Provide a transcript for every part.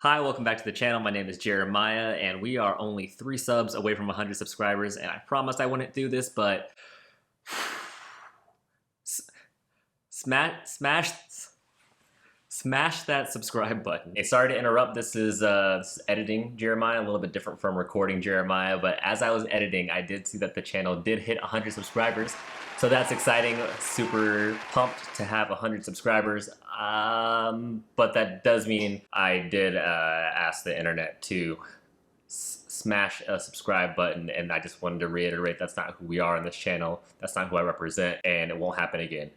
Hi, welcome back to the channel. My name is Jeremiah, and we are only 3 subs away from 100 subscribers, and I promised I wouldn't do this, but smash that subscribe button. Hey, sorry to interrupt. This is editing Jeremiah, a little bit different from recording Jeremiah, but as I was editing, I did see that the channel did hit 100 subscribers. So that's exciting, super pumped to have 100 subscribers, but that does mean I did ask the internet to smash a subscribe button, and I just wanted to reiterate that's not who we are on this channel, that's not who I represent, and it won't happen again.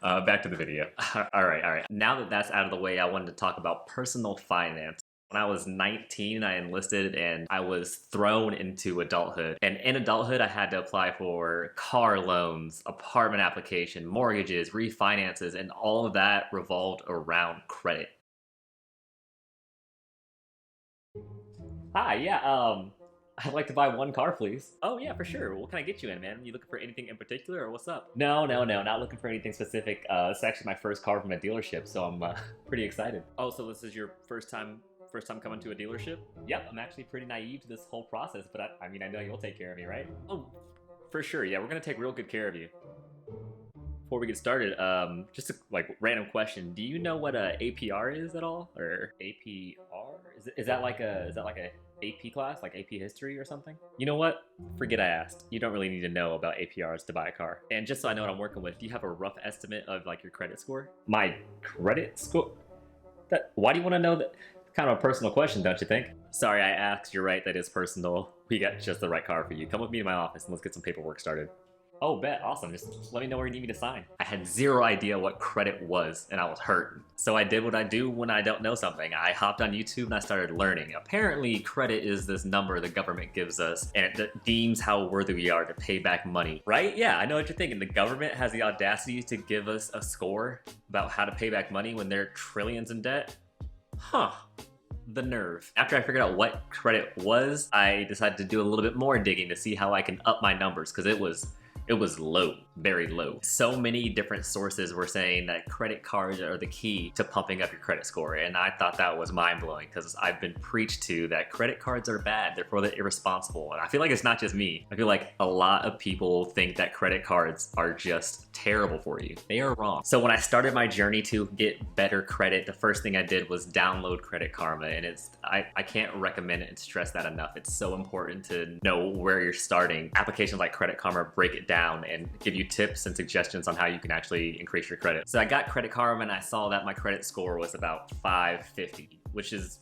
Back to the video. All right. Now that that's out of the way, I wanted to talk about personal finance. When I was 19, I enlisted and I was thrown into adulthood. And in adulthood, I had to apply for car loans, apartment application, mortgages, refinances, and all of that revolved around credit. Hi, yeah, I'd like to buy 1 car, please. Oh yeah, for sure. What can I get you in, man? You looking for anything in particular, or what's up? No, not looking for anything specific. This is actually my first car from a dealership, so I'm pretty excited. Oh, so this is your first time coming to a dealership? Yep, I'm actually pretty naive to this whole process, but I mean, I know you'll take care of me, right? Oh, for sure, yeah, we're gonna take real good care of you. Before we get started, just a random question. Do you know what a APR is at all? Or APR? Is that like a AP class, like AP history or something? You know what? Forget I asked. You don't really need to know about APRs to buy a car. And just so I know what I'm working with, do you have a rough estimate of like your credit score? My credit score? Why do you want to know that? Kind of a personal question, don't you think? Sorry, I asked. You're right, that is personal. We got just the right car for you. Come with me to my office and let's get some paperwork started. Oh, bet. Awesome. Just let me know where you need me to sign. I had zero idea what credit was, and I was hurt. So I did what I do when I don't know something. I hopped on YouTube and I started learning. Apparently, credit is this number the government gives us, and it deems how worthy we are to pay back money. Right? Yeah, I know what you're thinking. The government has the audacity to give us a score about how to pay back money when they're trillions in debt? Huh. The nerve. After I figured out what credit was, I decided to do a little bit more digging to see how I can up my numbers, because it was low, very low. So many different sources were saying that credit cards are the key to pumping up your credit score, and I thought that was mind-blowing because I've been preached to that credit cards are bad, they're for the irresponsible, and I feel like it's not just me. I feel like a lot of people think that credit cards are just terrible for you. They are wrong. So when I started my journey to get better credit, the first thing I did was download Credit Karma, and I can't recommend it and stress that enough. It's so important to know where you're starting. Applications like Credit Karma break it down and give you tips and suggestions on how you can actually increase your credit. So I got Credit Karma and I saw that my credit score was about 550, which is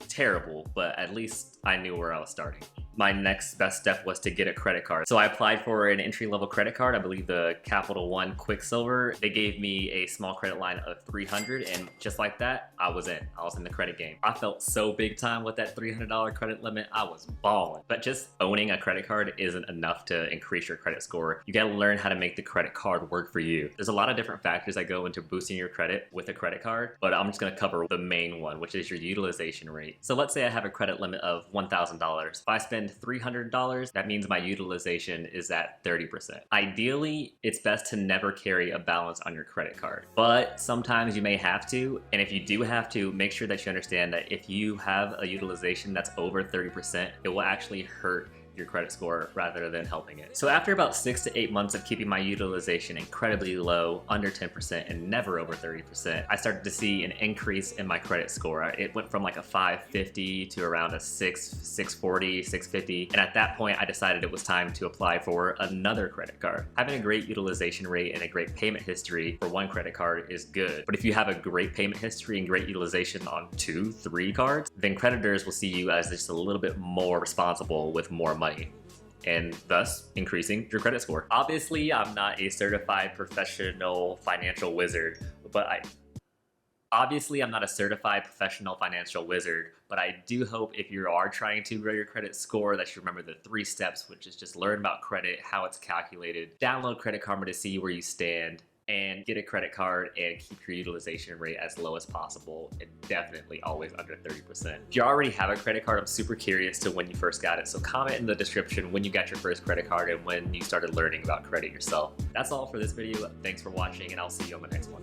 terrible, but at least I knew where I was starting. My next best step was to get a credit card. So I applied for an entry-level credit card, I believe the Capital One Quicksilver. They gave me a small credit line of $300, and just like that, I was in the credit game. I felt so big time with that $300 credit limit. I was balling. But just owning a credit card isn't enough to increase your credit score. You gotta learn how to make the credit card work for you. There's a lot of different factors that go into boosting your credit with a credit card, but I'm just gonna cover the main one, which is your utilization rate. So let's say I have a credit limit of $1,000. If I spend $300, that means my utilization is at 30%. Ideally, it's best to never carry a balance on your credit card, but sometimes you may have to, and if you do have to, make sure that you understand that if you have a utilization that's over 30%, it will actually hurt your credit score rather than helping it. So after about 6 to 8 months of keeping my utilization incredibly low, under 10% and never over 30%, I started to see an increase in my credit score. It went from like a 550 to around a 640, 650. And at that point, I decided it was time to apply for another credit card. Having a great utilization rate and a great payment history for one credit card is good. But if you have a great payment history and great utilization on 2, 3 cards, then creditors will see you as just a little bit more responsible with more money, and thus increasing your credit score. Obviously, I'm not a certified professional financial wizard, but I do hope if you are trying to grow your credit score that you remember the 3 steps, which is just learn about credit, how it's calculated, download Credit Karma to see where you stand, and get a credit card and keep your utilization rate as low as possible, and definitely always under 30%. If you already have a credit card, I'm super curious to when you first got it, so comment in the description when you got your first credit card and when you started learning about credit yourself. That's all for this video. Thanks for watching, and I'll see you on the next one.